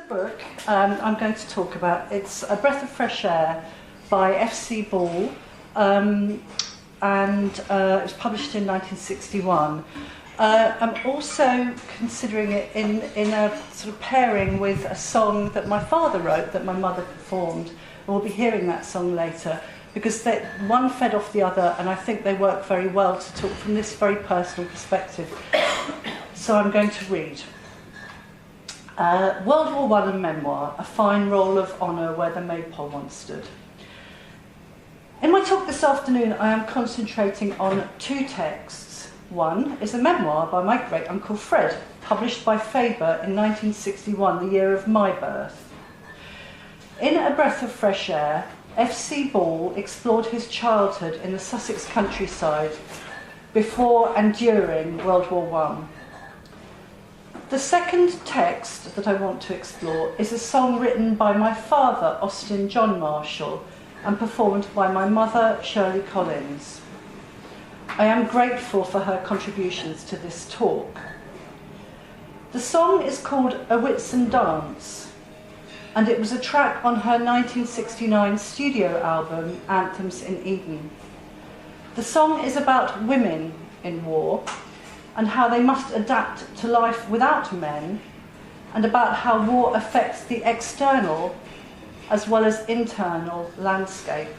book I'm going to talk about, it's A Breath of Fresh Air by F.C. Ball, and it was published in 1961. I'm also considering it in a sort of pairing with a song that my father wrote that my mother performed, and we'll be hearing that song later, because one fed off the other, and I think they work very well to talk from this very personal perspective. So I'm going to read. World War I and Memoir, a fine roll of honour where the Maypole once stood. In my talk this afternoon, I am concentrating on two texts. One is a memoir by my great-uncle Fred, published by Faber in 1961, the year of my birth. In A Breath of Fresh Air, F.C. Ball explored his childhood in the Sussex countryside before and during World War I. The second text that I want to explore is a song written by my father, Austin John Marshall, and performed by my mother, Shirley Collins. I am grateful for her contributions to this talk. The song is called A Whitsun Dance, and it was a track on her 1969 studio album, Anthems in Eden. The song is about women in war, and how they must adapt to life without men, and about how war affects the external as well as internal landscape.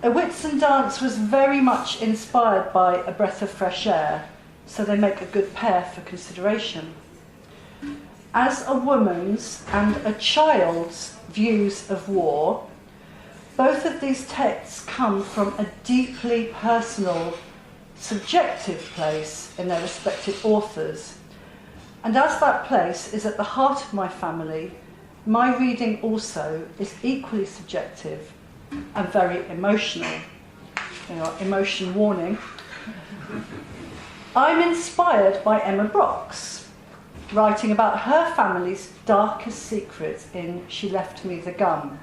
A Whitsun Dance was very much inspired by A Breath of Fresh Air, so they make a good pair for consideration. As a woman's and a child's views of war, both of these texts come from a deeply personal, subjective place in their respective authors. And as that place is at the heart of my family, my reading also is equally subjective and very emotional. Emotion warning. I'm inspired by Emma Brock's, writing about her family's darkest secrets in She Left Me the Gun.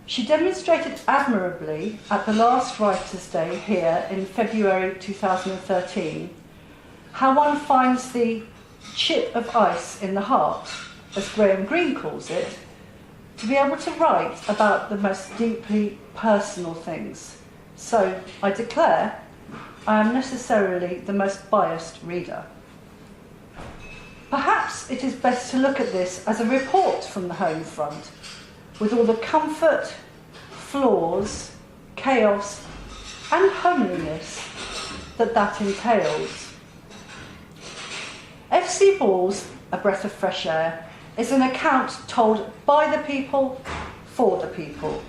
She demonstrated admirably at the last Writers' Day here in February 2013 how one finds the chip of ice in the heart, as Graham Greene calls it, to be able to write about the most deeply personal things. So I declare I am necessarily the most biased reader. Perhaps it is best to look at this as a report from the home front, with all the comfort, flaws, chaos, and homeliness that entails. F.C. Ball's A Breath of Fresh Air is an account told by the people, for the people.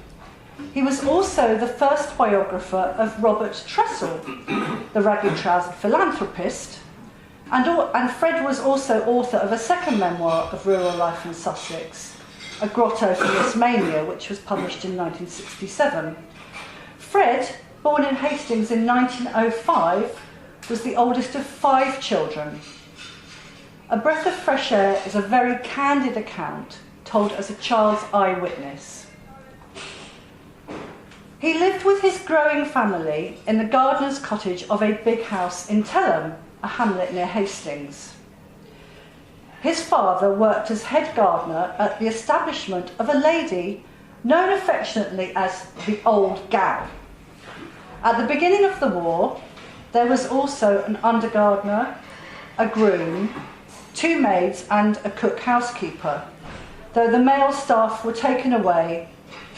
He was also the first biographer of Robert Tressel, the ragged-trousered philanthropist, and Fred was also author of a second memoir of rural life in Sussex, A Grotto for Miss Mania, which was published in 1967. Fred, born in Hastings in 1905, was the oldest of 5 children. A Breath of Fresh Air is a very candid account, told as a child's eyewitness. He lived with his growing family in the gardener's cottage of a big house in Telham, a hamlet near Hastings. His father worked as head gardener at the establishment of a lady known affectionately as the Old Gal. At the beginning of the war, there was also an undergardener, a groom, 2 maids and a cook housekeeper, though the male staff were taken away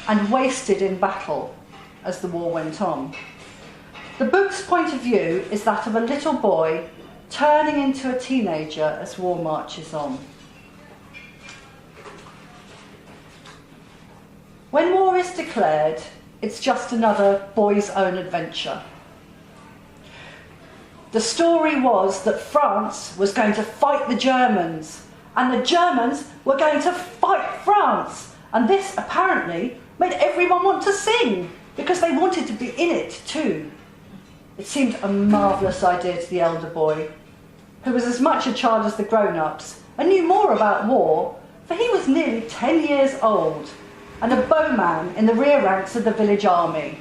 and wasted in battle as the war went on. The book's point of view is that of a little boy turning into a teenager as war marches on. When war is declared, it's just another boy's own adventure. The story was that France was going to fight the Germans, and the Germans were going to fight France. And this apparently made everyone want to sing, because they wanted to be in it too. It seemed a marvellous idea to the elder boy, who was as much a child as the grown-ups, and knew more about war, for he was nearly 10 years old, and a bowman in the rear ranks of the village army.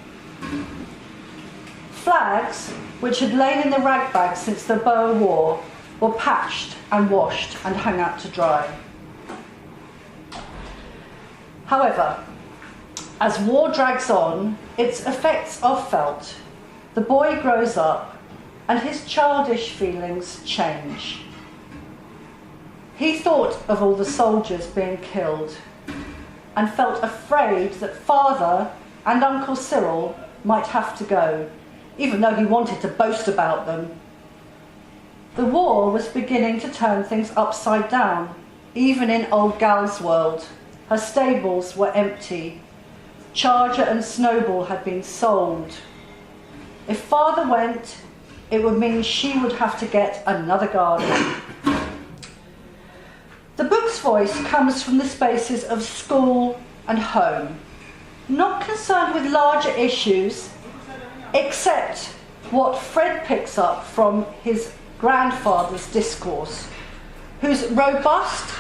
Flags, which had lain in the rag bag since the Boer War, were patched and washed and hung out to dry. However, as war drags on, its effects are felt. The boy grows up and his childish feelings change. He thought of all the soldiers being killed and felt afraid that Father and Uncle Cyril might have to go, even though he wanted to boast about them. The war was beginning to turn things upside down, even in old Gal's world. Her stables were empty. Charger and Snowball had been sold. If Father went, it would mean she would have to get another garden. The book's voice comes from the spaces of school and home, not concerned with larger issues, except what Fred picks up from his grandfather's discourse, whose robust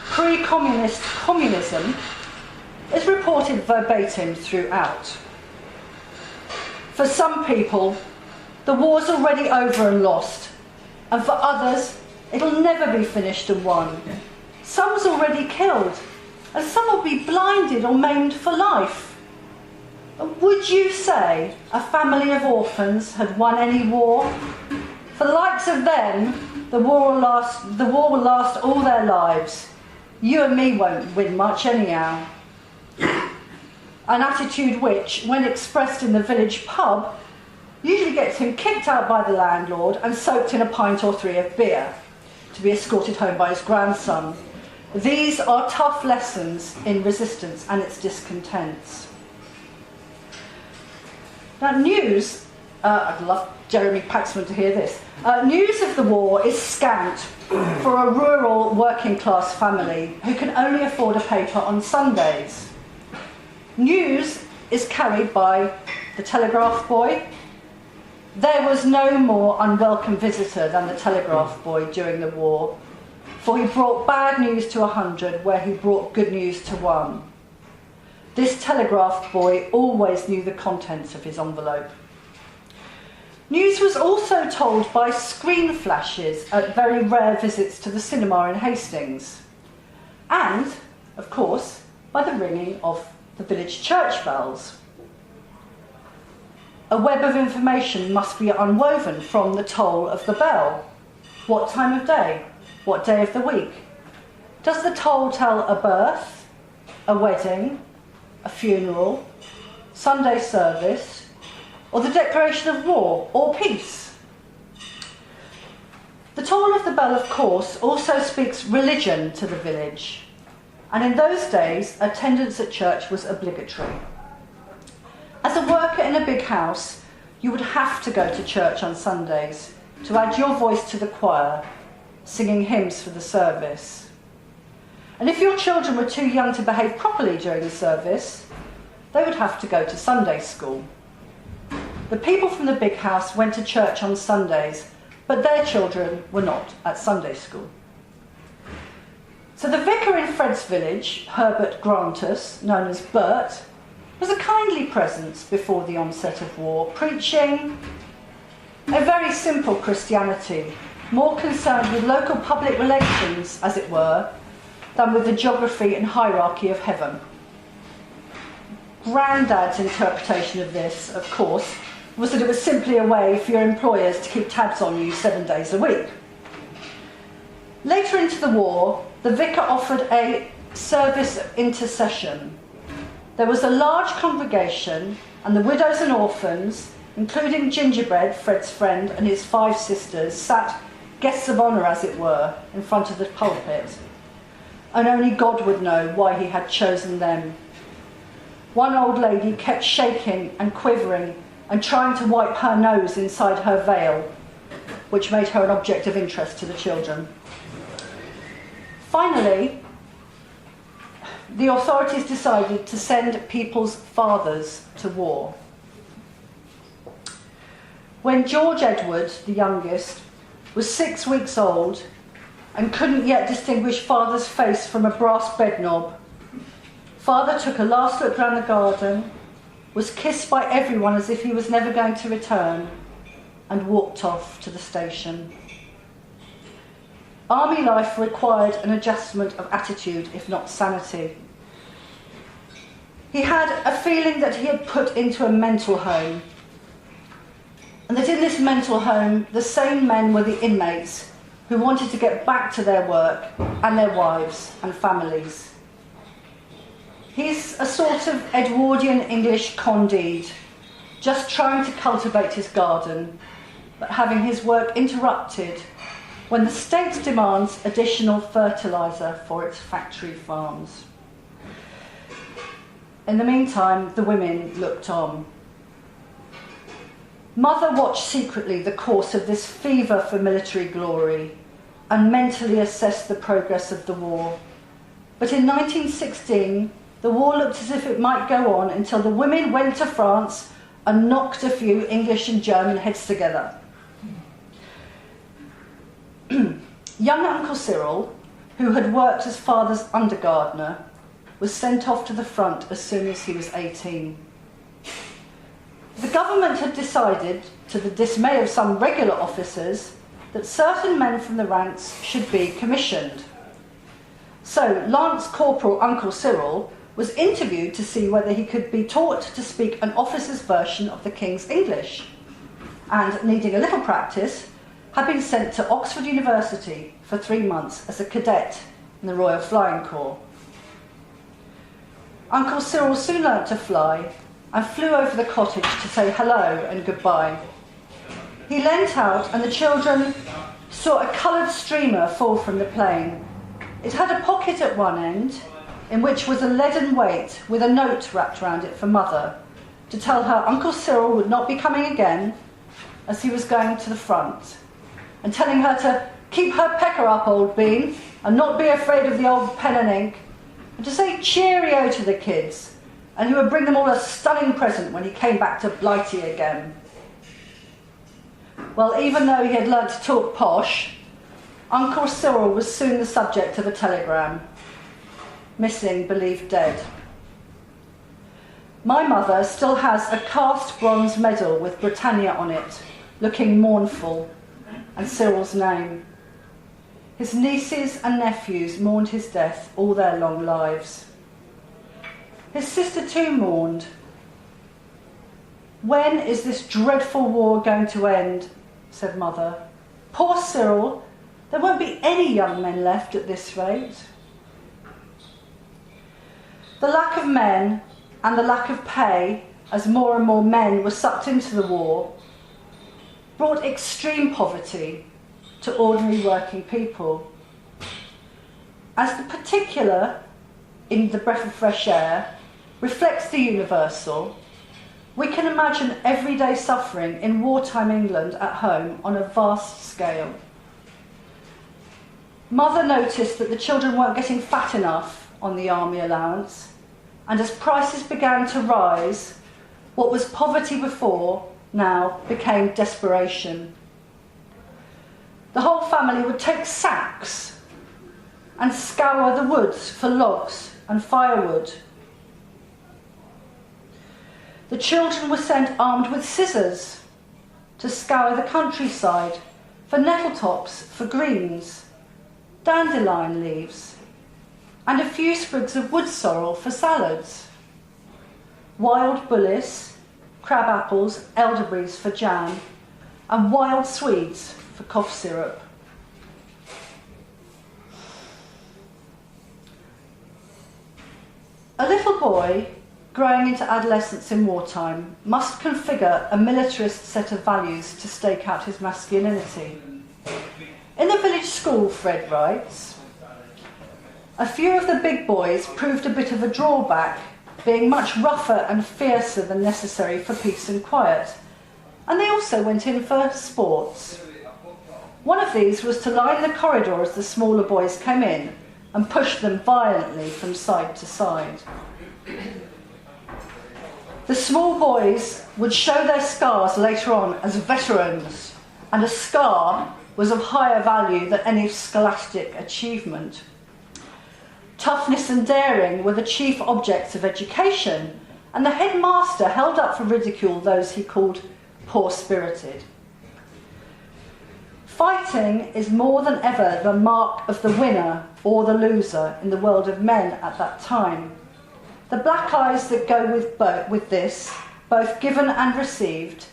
pre-communist communism is reported verbatim throughout. For some people, the war's already over and lost, and for others, it'll never be finished and won. Some's already killed, and some will be blinded or maimed for life. Would you say a family of orphans had won any war? For the likes of them, the war will last all their lives. You and me won't win much anyhow. An attitude which, when expressed in the village pub, usually gets him kicked out by the landlord and soaked in a pint or three of beer to be escorted home by his grandson. These are tough lessons in resistance and its discontents. Now, news, I'd love Jeremy Paxman to hear this. News of the war is scant for a rural working class family who can only afford a paper on Sundays. News is carried by the telegraph boy. There was no more unwelcome visitor than the telegraph boy during the war, for he brought bad news to 100 where he brought good news to 1. This telegraph boy always knew the contents of his envelope. News was also told by screen flashes at very rare visits to the cinema in Hastings, and, of course, by the ringing of the village church bells. A web of information must be unwoven from the toll of the bell. What time of day? What day of the week? Does the toll tell a birth, a wedding, a funeral, Sunday service, or the declaration of war or peace? The toll of the bell, of course, also speaks religion to the village, and in those days, attendance at church was obligatory. As a worker in a big house, you would have to go to church on Sundays to add your voice to the choir, singing hymns for the service. And if your children were too young to behave properly during the service, they would have to go to Sunday school. The people from the big house went to church on Sundays, but their children were not at Sunday school. So the vicar in Fred's village, Herbert Grantus, known as Bert, was a kindly presence before the onset of war, preaching a very simple Christianity, more concerned with local public relations, as it were, than with the geography and hierarchy of heaven. Grandad's interpretation of this, of course, was that it was simply a way for your employers to keep tabs on you 7 days a week. Later into the war, the vicar offered a service of intercession. There was a large congregation, and the widows and orphans, including Gingerbread, Fred's friend, and his 5 sisters, sat, guests of honour as it were, in front of the pulpit. And only God would know why he had chosen them. One old lady kept shaking and quivering and trying to wipe her nose inside her veil, which made her an object of interest to the children. Finally, the authorities decided to send people's fathers to war. When George Edward, the youngest, was 6 weeks old and couldn't yet distinguish Father's face from a brass bed knob, Father took a last look round the garden, was kissed by everyone as if he was never going to return, and walked off to the station. army life required an adjustment of attitude, if not sanity. He had a feeling that he had put into a mental home, and that in this mental home, the same men were the inmates who wanted to get back to their work and their wives and families. He's a sort of Edwardian English Candide, just trying to cultivate his garden, but having his work interrupted when the state demands additional fertiliser for its factory farms. In the meantime, the women looked on. Mother watched secretly the course of this fever for military glory and mentally assessed the progress of the war. But in 1916, the war looked as if it might go on until the women went to France and knocked a few English and German heads together. Young Uncle Cyril, who had worked as father's undergardener, was sent off to the front as soon as he was 18. The government had decided, to the dismay of some regular officers, that certain men from the ranks should be commissioned. So Lance Corporal Uncle Cyril was interviewed to see whether he could be taught to speak an officer's version of the King's English, and, needing a little practice, had been sent to Oxford University for 3 months as a cadet in the Royal Flying Corps. Uncle Cyril soon learnt to fly and flew over the cottage to say hello and goodbye. He leant out and the children saw a coloured streamer fall from the plane. It had a pocket at one end in which was a leaden weight with a note wrapped around it for Mother to tell her Uncle Cyril would not be coming again as he was going to the front, and telling her to keep her pecker up, old bean, and not be afraid of the old pen and ink, and to say cheerio to the kids, and he would bring them all a stunning present when he came back to Blighty again. Well, even though he had learnt to talk posh, Uncle Cyril was soon the subject of a telegram. Missing, believed dead. My mother still has a cast bronze medal with Britannia on it, looking mournful, and Cyril's name. His nieces and nephews mourned his death all their long lives. His sister too mourned. When is this dreadful war going to end? Said Mother. Poor Cyril, there won't be any young men left at this rate. The lack of men and the lack of pay, as more and more men were sucked into the war, brought extreme poverty to ordinary working people. As the particular, in the breath of fresh air, reflects the universal, we can imagine everyday suffering in wartime England at home on a vast scale. Mother noticed that the children weren't getting fat enough on the army allowance, and as prices began to rise, what was poverty before now became desperation. The whole family would take sacks and scour the woods for logs and firewood. The children were sent armed with scissors to scour the countryside for nettle tops for greens, dandelion leaves, and a few sprigs of wood sorrel for salads, wild bullis, crab apples, elderberries for jam, and wild swedes for cough syrup. A little boy growing into adolescence in wartime must configure a militarist set of values to stake out his masculinity. In the village school, Fred writes, a few of the big boys proved a bit of a drawback, being much rougher and fiercer than necessary for peace and quiet, and they also went in for sports. One of these was to line the corridor as the smaller boys came in and push them violently from side to side. The small boys would show their scars later on as veterans, and a scar was of higher value than any scholastic achievement. Toughness and daring were the chief objects of education, and the headmaster held up for ridicule those he called poor-spirited. Fighting is more than ever the mark of the winner or the loser in the world of men at that time. The black eyes that go with this, both given and received,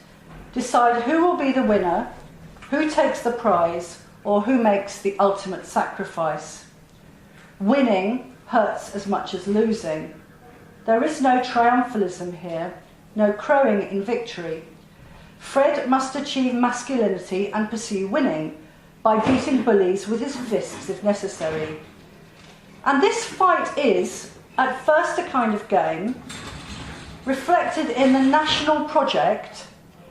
decide who will be the winner, who takes the prize, or who makes the ultimate sacrifice. Winning hurts as much as losing. There is no triumphalism here, no crowing in victory. Fred must achieve masculinity and pursue winning by beating bullies with his fists if necessary. And this fight is, at first a kind of game, reflected in the national project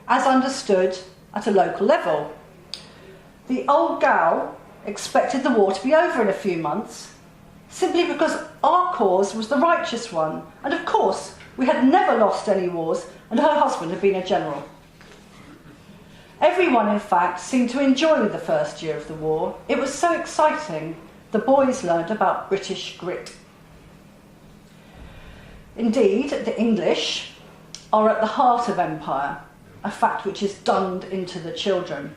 as understood at a local level. The old gal expected the war to be over in a few months, simply because our cause was the righteous one, and of course we had never lost any wars and her husband had been a general. Everyone, in fact, seemed to enjoy the first year of the war. It was so exciting. The boys learned about British grit. Indeed, the English are at the heart of empire, a fact which is dunned into the children.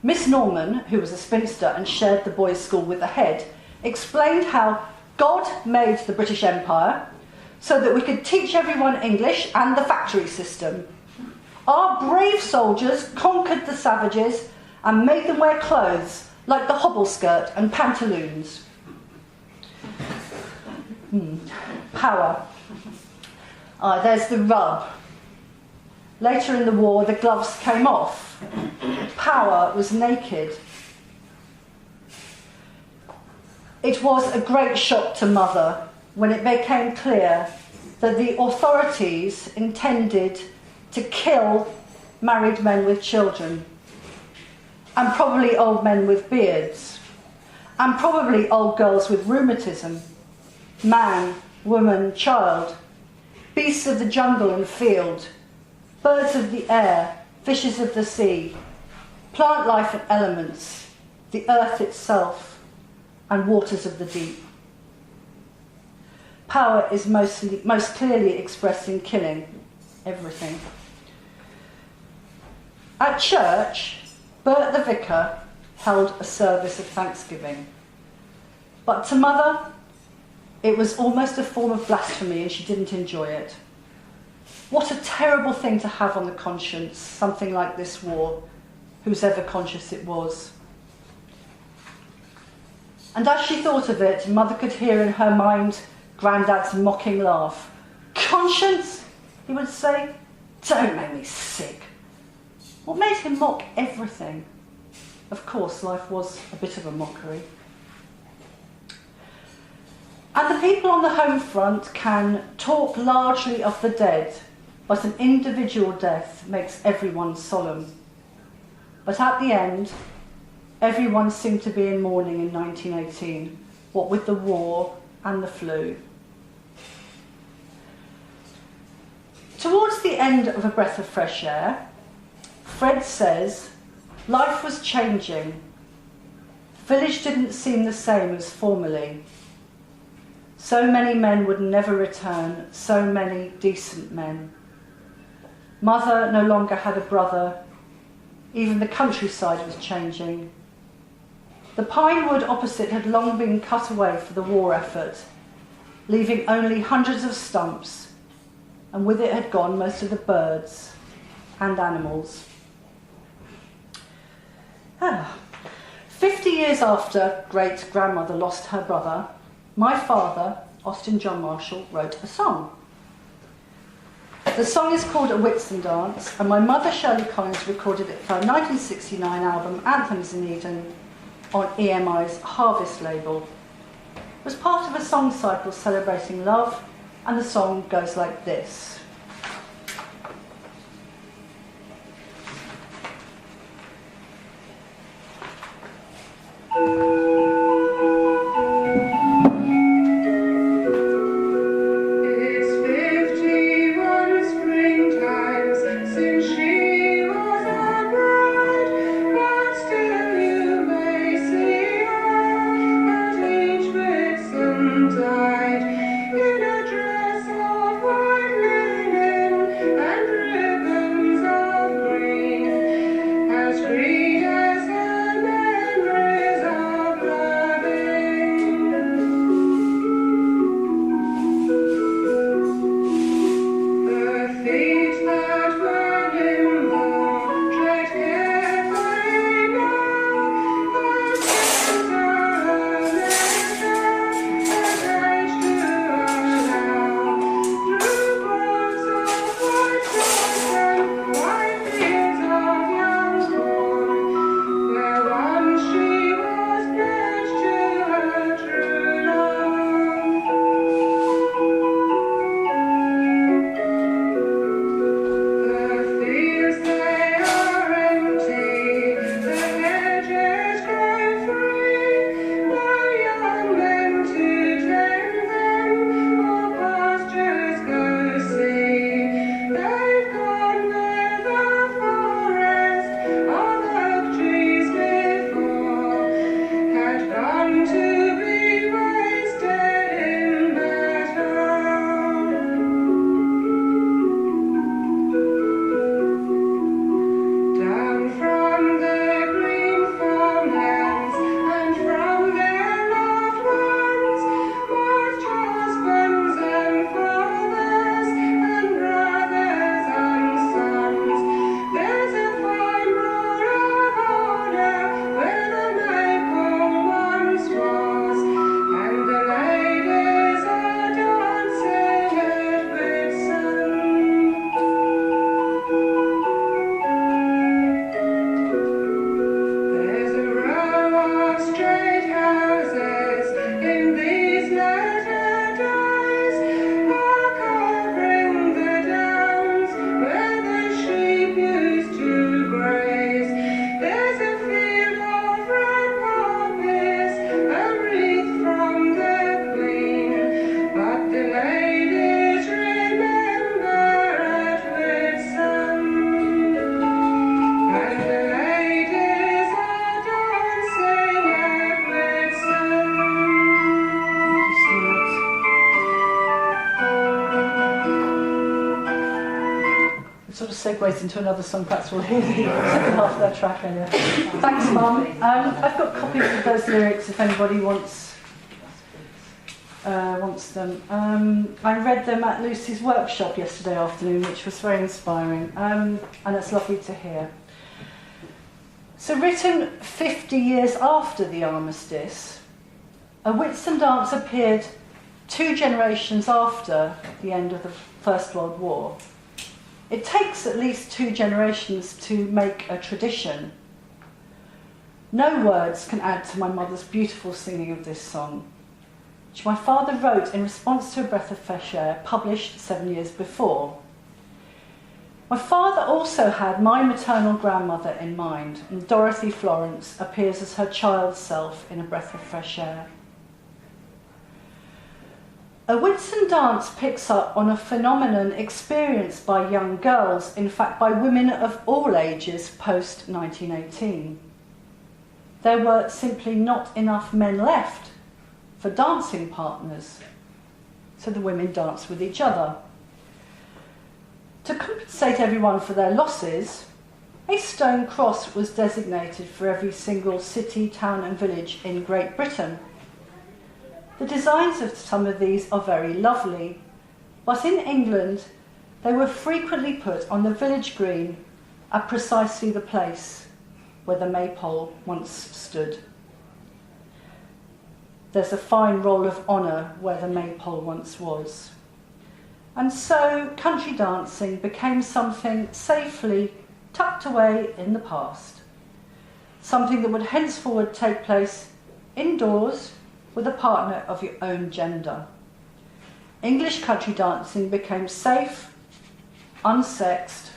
Miss Norman, who was a spinster and shared the boys' school with the head, explained how God made the British Empire so that we could teach everyone English and the factory system. Our brave soldiers conquered the savages and made them wear clothes like the hobble skirt and pantaloons. Power. There's the rub. Later in the war, the gloves came off. Power was naked. It was a great shock to Mother when it became clear that the authorities intended to kill married men with children, and probably old men with beards, and probably old girls with rheumatism, man, woman, child, beasts of the jungle and field, birds of the air, fishes of the sea, plant life and elements, the earth itself, and waters of the deep. Power is most clearly expressed in killing everything. At church, Bert the vicar held a service of thanksgiving. But to Mother, it was almost a form of blasphemy and she didn't enjoy it. What a terrible thing to have on the conscience, something like this war, whose ever conscious it was. And as she thought of it, Mother could hear in her mind Grandad's mocking laugh. "Conscience?" he would say. "Don't make me sick." What made him mock everything? Of course, life was a bit of a mockery. And the people on the home front can talk largely of the dead, but an individual death makes everyone solemn. But at the end, everyone seemed to be in mourning in 1918, what with the war and the flu. Towards the end of A Breath of Fresh Air, Fred says, life was changing. The village didn't seem the same as formerly. So many men would never return, so many decent men. Mother no longer had a brother. Even the countryside was changing. The pine wood opposite had long been cut away for the war effort, leaving only hundreds of stumps, and with it had gone most of the birds and animals. 50 years after great-grandmother lost her brother, my father, Austin John Marshall, wrote a song. The song is called A Whitsun Dance, and my mother, Shirley Collins, recorded it for her 1969 album, Anthems in Eden, on EMI's Harvest label. It was part of a song cycle celebrating love, and the song goes like this. As green segues into another song, perhaps we'll hear the second half of that track earlier. Thanks, Mum. I've got copies of those lyrics if anybody wants them. I read them at Lucy's workshop yesterday afternoon, which was very inspiring, and it's lovely to hear. So, written 50 years after the armistice, A Whitsun Dance appeared 2 generations after the end of the First World War. It takes at least 2 generations to make a tradition. No words can add to my mother's beautiful singing of this song, which my father wrote in response to A Breath of Fresh Air, published 7 years before. My father also had my maternal grandmother in mind, and Dorothy Florence appears as her child self in A Breath of Fresh Air. A Whitsun Dance picks up on a phenomenon experienced by young girls, in fact by women of all ages post-1918. There were simply not enough men left for dancing partners, so the women danced with each other. To compensate everyone for their losses, a stone cross was designated for every single city, town and village in Great Britain. The designs of some of these are very lovely, but in England they were frequently put on the village green at precisely the place where the Maypole once stood. There's a fine roll of honour where the Maypole once was. And so country dancing became something safely tucked away in the past, something that would henceforward take place indoors with a partner of your own gender. English country dancing became safe, unsexed,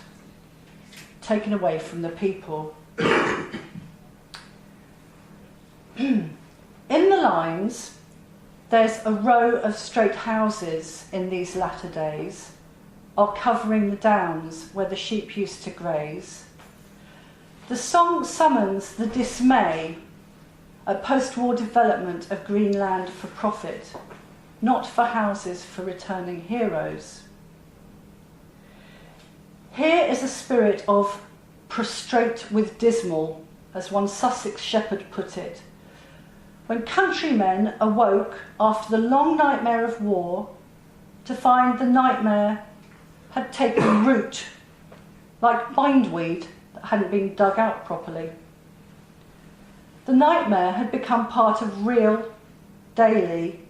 taken away from the people. In the lines, there's a row of straight houses in these latter days, are covering the downs where the sheep used to graze. The song summons the dismay at post-war development of green land for profit, not for houses for returning heroes. Here is a spirit of prostrate with dismal, as one Sussex shepherd put it, when countrymen awoke after the long nightmare of war to find the nightmare had taken root, like bindweed that hadn't been dug out properly. The nightmare had become part of real, daily,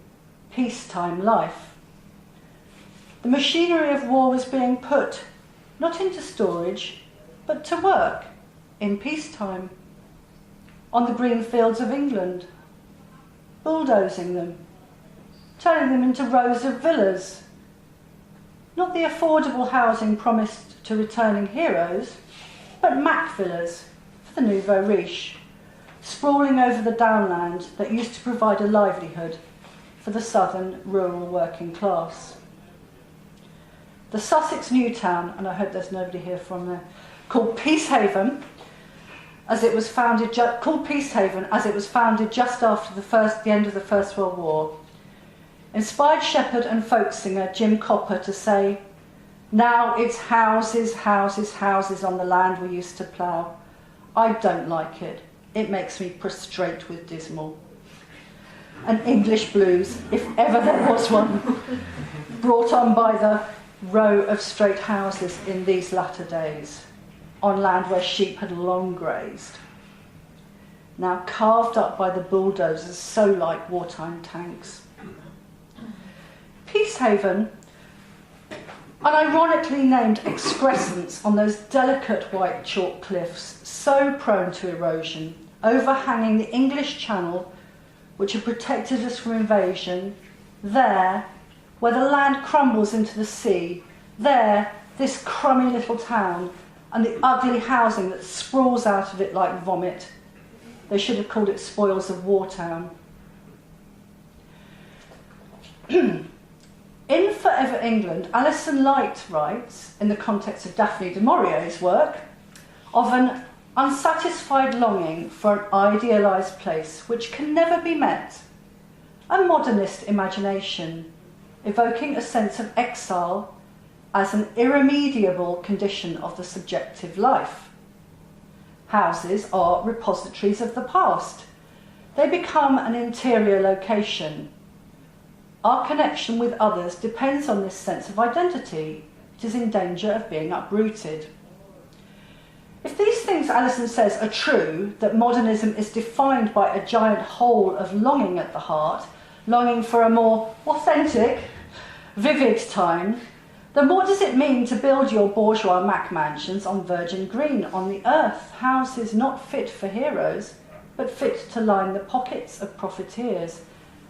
peacetime life. The machinery of war was being put, not into storage, but to work in peacetime, on the green fields of England, bulldozing them, turning them into rows of villas. Not the affordable housing promised to returning heroes, but Mac villas for the nouveau riche, sprawling over the downland that used to provide a livelihood for the southern rural working class. The Sussex new town, and I hope there's nobody here from there, called Peacehaven, as it was founded just after the end of the First World War, inspired shepherd and folk singer Jim Copper to say, "Now it's houses, houses, houses on the land we used to plough. I don't like it. It makes me prostrate with dismal." An English blues, if ever there was one, brought on by the row of straight houses in these latter days, on land where sheep had long grazed, now carved up by the bulldozers so like wartime tanks. Peacehaven, unironically named excrescence on those delicate white chalk cliffs so prone to erosion, overhanging the English Channel, which had protected us from invasion, there, where the land crumbles into the sea, there, this crummy little town, and the ugly housing that sprawls out of it like vomit. They should have called it Spoils of War Town. In Forever England, Alison Light writes, in the context of Daphne du Maurier's work, of an unsatisfied longing for an idealised place which can never be met, a modernist imagination, evoking a sense of exile as an irremediable condition of the subjective life. Houses are repositories of the past. They become an interior location. Our connection with others depends on this sense of identity. It is in danger of being uprooted. If these things Alison says are true, that modernism is defined by a giant hole of longing at the heart, longing for a more authentic, vivid time, then what does it mean to build your bourgeois Mac mansions on virgin green, on the earth, houses not fit for heroes, but fit to line the pockets of profiteers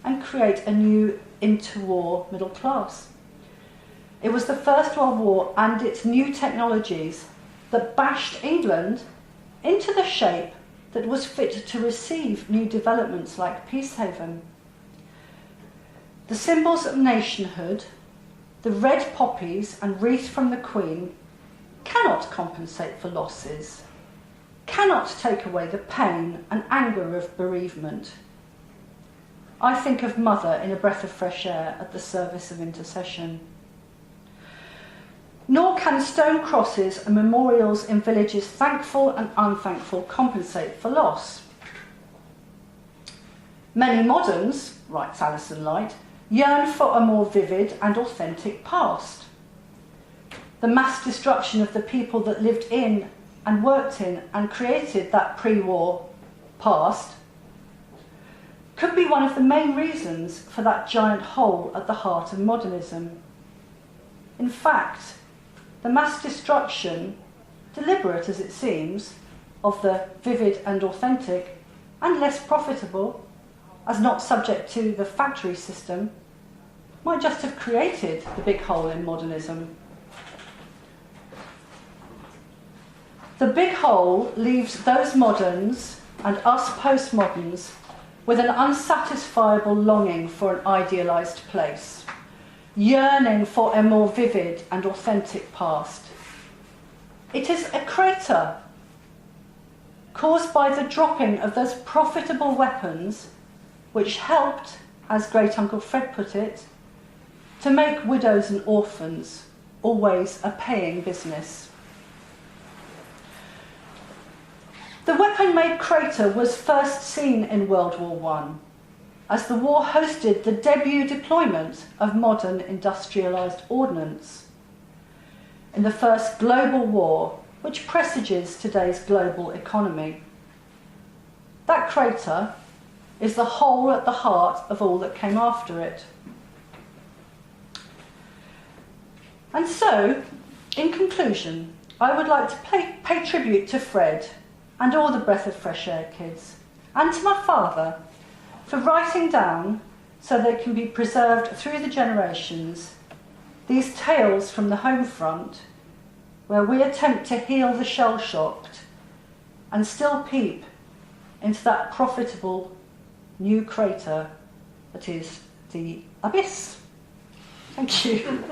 and create a new interwar middle class? It was the First World War and its new technologies that bashed England into the shape that was fit to receive new developments like Peacehaven. The symbols of nationhood, the red poppies and wreath from the Queen, cannot compensate for losses, cannot take away the pain and anger of bereavement. I think of Mother in A Breath of Fresh Air at the service of intercession. Nor can stone crosses and memorials in villages thankful and unthankful compensate for loss. Many moderns, writes Alison Light, yearn for a more vivid and authentic past. The mass destruction of the people that lived in and worked in and created that pre-war past could be one of the main reasons for that giant hole at the heart of modernism. In fact, the mass destruction, deliberate as it seems, of the vivid and authentic, and less profitable, as not subject to the factory system, might just have created the big hole in modernism. The big hole leaves those moderns and us postmoderns with an unsatisfiable longing for an idealised place, yearning for a more vivid and authentic past. It is a crater caused by the dropping of those profitable weapons which helped, as Great Uncle Fred put it, to make widows and orphans always a paying business. The weapon-made crater was first seen in World War I, as the war hosted the debut deployment of modern industrialised ordnance. In the first global war, which presages today's global economy. That crater is the hole at the heart of all that came after it. And so, in conclusion, I would like to pay tribute to Fred and all the Breath of Fresh Air kids, and to my father, for writing down, so they can be preserved through the generations, these tales from the home front, where we attempt to heal the shell-shocked and still peep into that profitable new crater that is the abyss. Thank you.